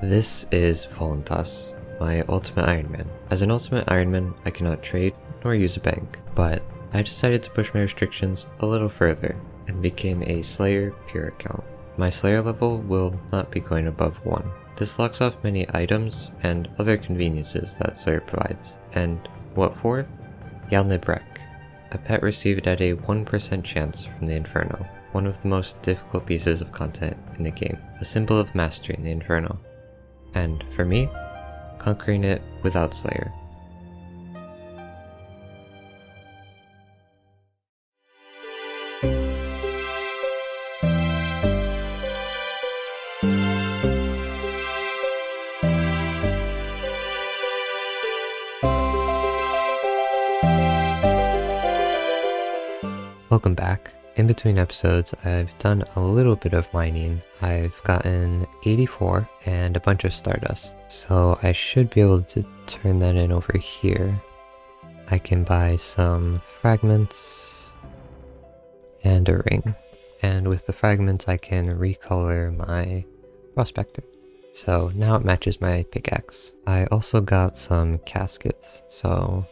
This is Voluntas, my ultimate Iron Man. As an ultimate Iron Man, I cannot trade nor use a bank, but I decided to push my restrictions a little further and became a Slayer pure account. My Slayer level will not be going above 1. This locks off many items and other conveniences that Slayer provides. And what for? Jal-nib-rek, a pet received at a 1% chance from the Inferno, one of the most difficult pieces of content in the game, a symbol of mastering the Inferno. And for me, conquering it without Slayer. Welcome back. In between episodes, I've done a little bit of mining. I've gotten 84 and a bunch of stardust, so I should be able to turn that in over here. I can buy some fragments and a ring, and with the fragments I can recolor my prospector. So now it matches my pickaxe. I also got some caskets, so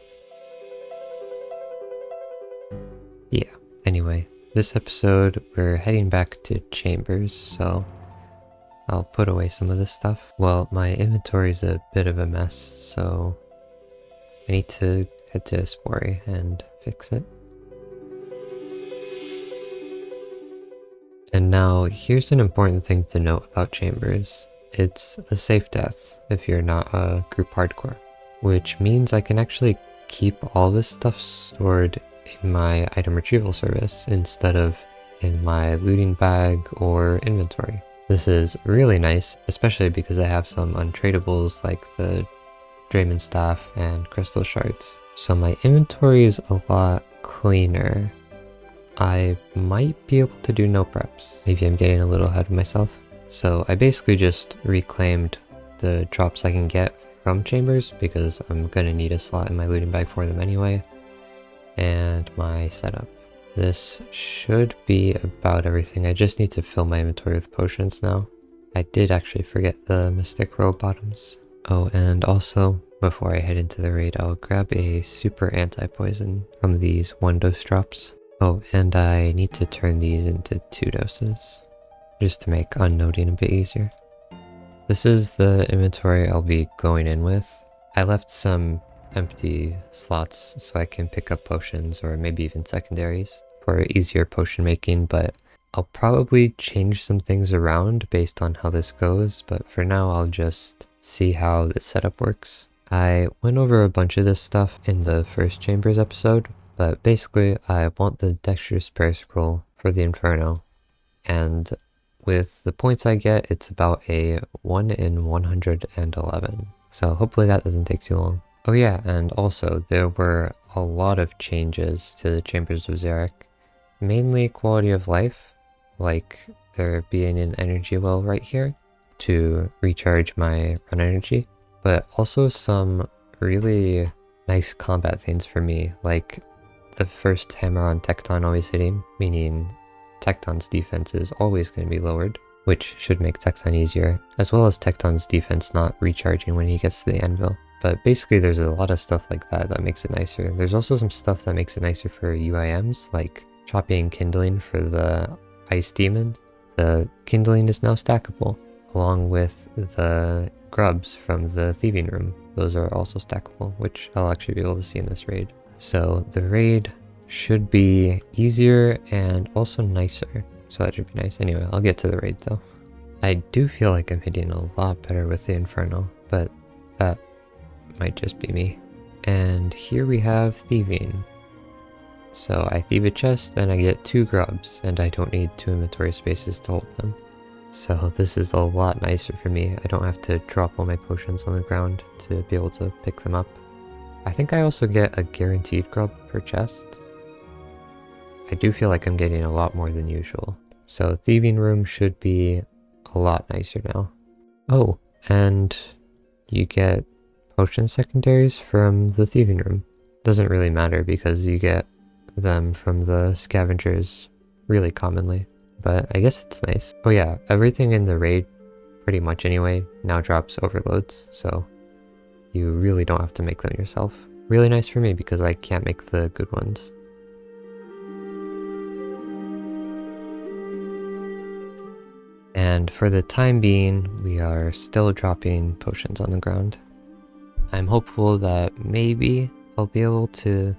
yeah. Anyway, this episode we're heading back to chambers, so I'll put away some of this stuff. Well, my inventory is a bit of a mess, so I need to head to Spori and fix it. And now here's an important thing to note about chambers. It's a safe death if you're not a group hardcore, which means I can actually keep all this stuff stored in my item retrieval service instead of in my looting bag or inventory. This is really nice, especially because I have some untradables like the Draymond staff and crystal shards. So my inventory is a lot cleaner. I might be able to do no preps. Maybe I'm getting a little ahead of myself. So I basically just reclaimed the drops I can get from chambers because I'm gonna need a slot in my looting bag for them anyway. And my setup. This should be about everything. I just need to fill my inventory with potions now. I did actually forget the Mystic Robe bottoms. Oh, and also, before I head into the raid, I'll grab a super anti-poison from these 1-dose drops. Oh, and I need to turn these into 2 doses, just to make unnoting a bit easier. This is the inventory I'll be going in with. I left some empty slots so I can pick up potions or maybe even secondaries for easier potion making, but I'll probably change some things around based on how this goes, but for now I'll just see how the setup works. I went over a bunch of this stuff in the first chambers episode, but basically I want the dexterous prayer scroll for the Inferno, and with the points I get it's about a 1 in 111, so hopefully that doesn't take too long. Oh yeah, and also there were a lot of changes to the Chambers of Xeric, mainly quality of life, like there being an energy well right here to recharge my run energy, but also some really nice combat things for me, like the first hammer on Tecton always hitting, meaning Tecton's defense is always going to be lowered, which should make Tecton easier, as well as Tecton's defense not recharging when he gets to the anvil. But basically there's a lot of stuff like that makes it nicer. There's also some stuff that makes it nicer for UIMs, like chopping and kindling for the ice demon. The kindling is now stackable, along with the grubs from the thieving room. Those are also stackable, which I'll actually be able to see in this raid. So the raid should be easier and also nicer, so that should be nice. Anyway, I'll get to the raid though. I do feel like I'm hitting a lot better with the Inferno, but that might just be me. And here we have thieving. So I thieve a chest and I get 2 grubs, and I don't need 2 inventory spaces to hold them. So this is a lot nicer for me. I don't have to drop all my potions on the ground to be able to pick them up. I think I also get a guaranteed grub per chest. I do feel like I'm getting a lot more than usual. So thieving room should be a lot nicer now. Oh, and you get potion secondaries from the thieving room. Doesn't really matter because you get them from the scavengers really commonly, but I guess it's nice. Oh yeah, everything in the raid pretty much anyway, now drops overloads, so you really don't have to make them yourself. Really nice for me because I can't make the good ones. And for the time being, we are still dropping potions on the ground. I'm hopeful that maybe I'll be able to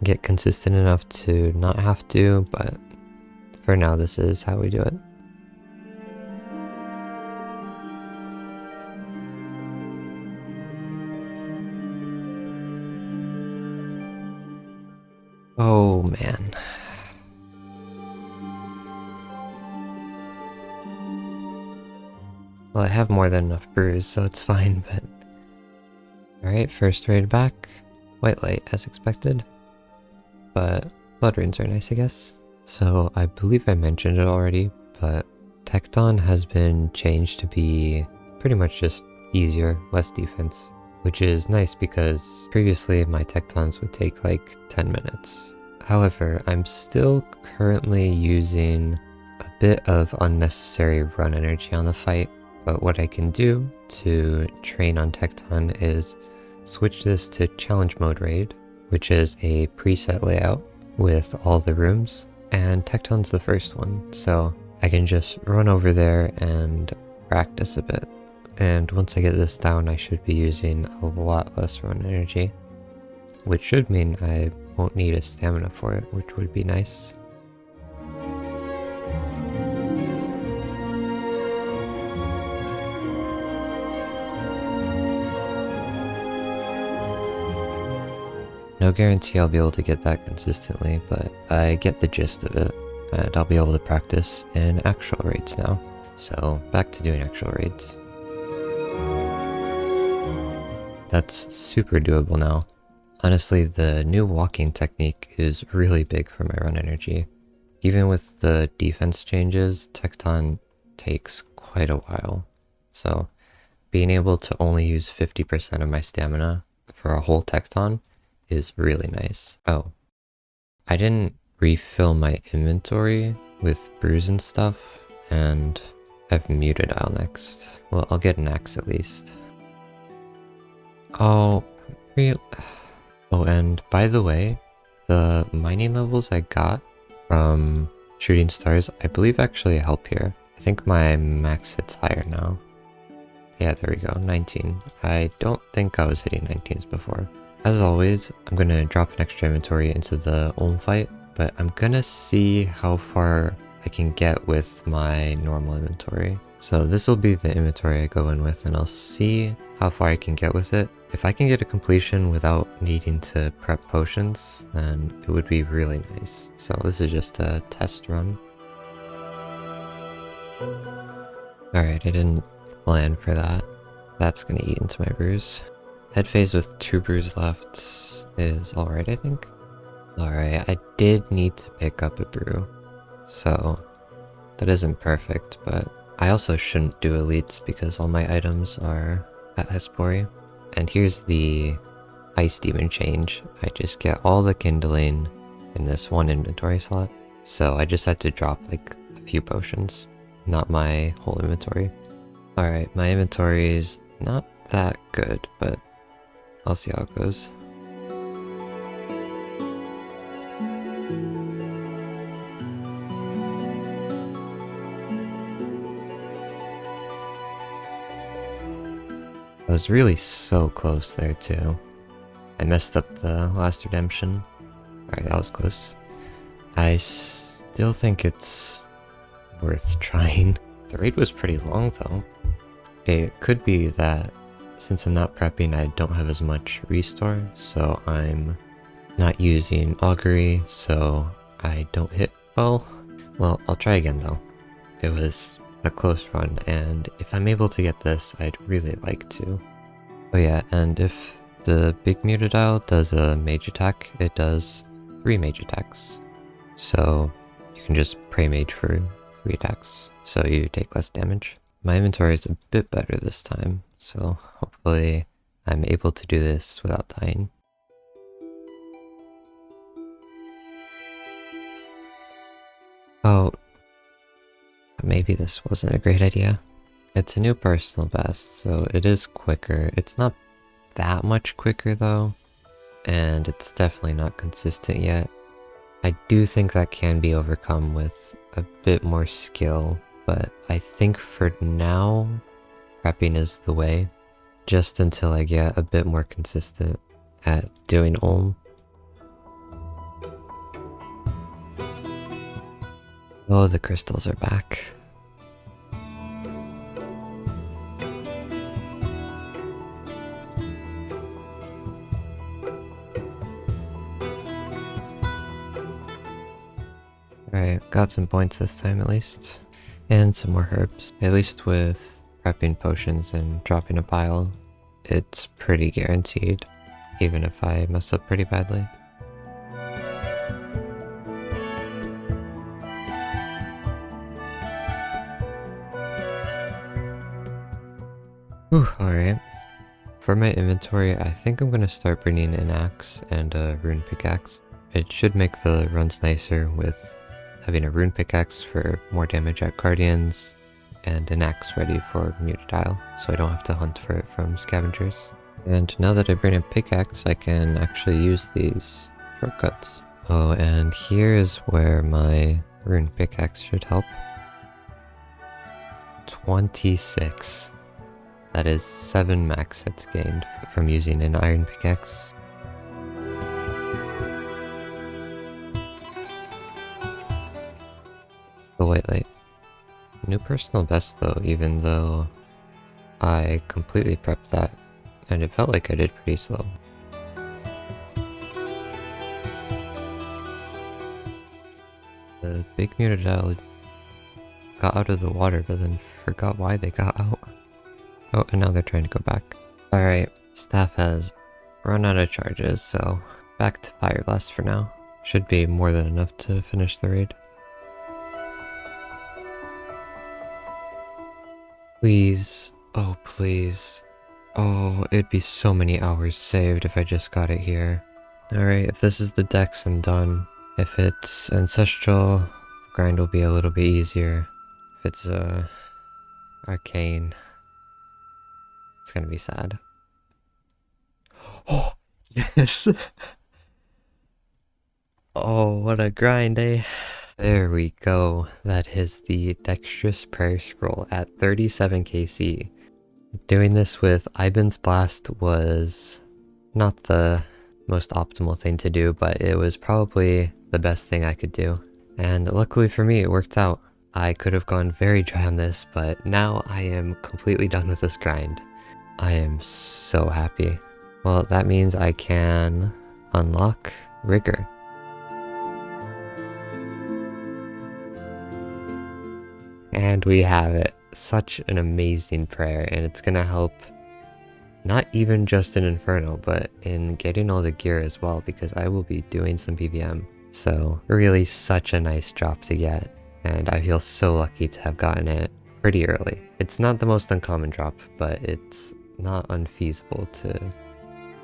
get consistent enough to not have to, but for now this is how we do it. Oh man. Well, I have more than enough brews, so it's fine, but... Alright, first raid back. White light, as expected. But blood runes are nice, I guess. So, I believe I mentioned it already, but Tecton has been changed to be pretty much just easier, less defense. Which is nice because previously my Tectons would take like 10 minutes. However, I'm still currently using a bit of unnecessary run energy on the fight. But what I can do to train on Tecton is switch this to challenge mode raid, which is a preset layout with all the rooms, and Tecton's the first one, so I can just run over there and practice a bit. And once I get this down, I should be using a lot less run energy, which should mean I won't need a stamina for it, which would be nice. No guarantee I'll be able to get that consistently, but I get the gist of it, and I'll be able to practice in actual raids now. So back to doing actual raids. That's super doable now. Honestly, the new walking technique is really big for my run energy. Even with the defense changes, Tecton takes quite a while. So being able to only use 50% of my stamina for a whole Tecton is really nice. Oh, I didn't refill my inventory with brews and stuff, and I've muted Isle next. Well, I'll get an axe at least. Oh, oh, and by the way, the mining levels I got from shooting stars, I believe actually help here. I think my max hit's higher now. Yeah, there we go, 19. I don't think I was hitting 19s before. As always, I'm gonna drop an extra inventory into the Ulm fight, but I'm gonna see how far I can get with my normal inventory. So this will be the inventory I go in with, and I'll see how far I can get with it. If I can get a completion without needing to prep potions, then it would be really nice. So this is just a test run. Alright, I didn't plan for that. That's gonna eat into my brews. Head phase with 2 brews left is alright, I think. Alright, I did need to pick up a brew, so that isn't perfect, but I also shouldn't do elites because all my items are at Hespori. And here's the Ice Demon change. I just get all the kindling in this one inventory slot, so I just had to drop like a few potions, not my whole inventory. Alright, my inventory is not that good, but I'll see how it goes. I was really so close there too. I messed up the last redemption. Alright, that was close. I still think it's worth trying. The raid was pretty long though. It could be that since I'm not prepping, I don't have as much restore, so I'm not using augury, so I don't hit well. Well, I'll try again though. It was a close run, and if I'm able to get this, I'd really like to. Oh yeah, and if the big Mutadile does a mage attack, it does 3 mage attacks. So you can just pray mage for 3 attacks, so you take less damage. My inventory is a bit better this time, so hopefully I'm able to do this without dying. Oh, maybe this wasn't a great idea. It's a new personal best, so it is quicker. It's not that much quicker though, and it's definitely not consistent yet. I do think that can be overcome with a bit more skill, but I think for now, prepping is the way, just until I get a bit more consistent at doing Ulm. Oh, the crystals are back. Alright, got some points this time at least. And some more herbs. At least with prepping potions and dropping a pile, it's pretty guaranteed, even if I mess up pretty badly. Whew, alright. For my inventory, I think I'm gonna start bringing an axe and a rune pickaxe. It should make the runs nicer with having a rune pickaxe for more damage at guardians, and an axe ready for mutile, so I don't have to hunt for it from scavengers. And now that I bring a pickaxe, I can actually use these shortcuts. Oh, and here is where my rune pickaxe should help. 26. That is 7 max hits gained from using an iron pickaxe. Oh wait. New personal best though, even though I completely prepped that, and it felt like I did pretty slow. The big mutadile got out of the water, but then forgot why they got out. Oh, and now they're trying to go back. Alright, staff has run out of charges, so back to Fire Blast for now. Should be more than enough to finish the raid. Please. Oh, please. Oh, it'd be so many hours saved if I just got it here. Alright, if this is the dex, I'm done. If it's ancestral, the grind will be a little bit easier. If it's arcane, it's gonna be sad. Oh, yes! Oh, what a grind, eh? There we go. That is the Dexterous Prayer Scroll at 37 KC. Doing this with Iben's Blast was not the most optimal thing to do, but it was probably the best thing I could do. And luckily for me, it worked out. I could have gone very dry on this, but now I am completely done with this grind. I am so happy. Well, that means I can unlock Rigor. And we have it. Such an amazing prayer, and it's gonna help not even just in Inferno, but in getting all the gear as well, because I will be doing some PVM. So really such a nice drop to get, and I feel so lucky to have gotten it pretty early. It's not the most uncommon drop, but it's not unfeasible to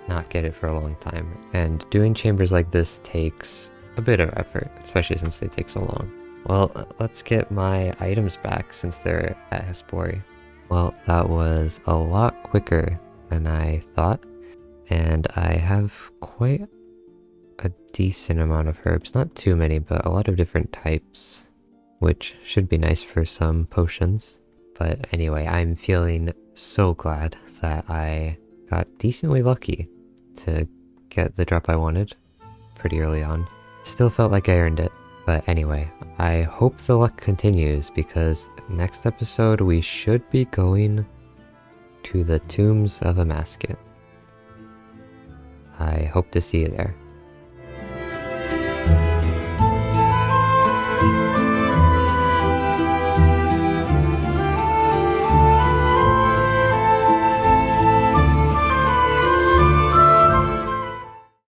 not get it for a long time. And doing chambers like this takes a bit of effort, especially since they take so long. Well, let's get my items back since they're at Hespori. Well, that was a lot quicker than I thought, and I have quite a decent amount of herbs. Not too many, but a lot of different types, which should be nice for some potions. But anyway, I'm feeling so glad that I got decently lucky to get the drop I wanted pretty early on. Still felt like I earned it. But anyway, I hope the luck continues, because next episode we should be going to the Tombs of Amasket. I hope to see you there.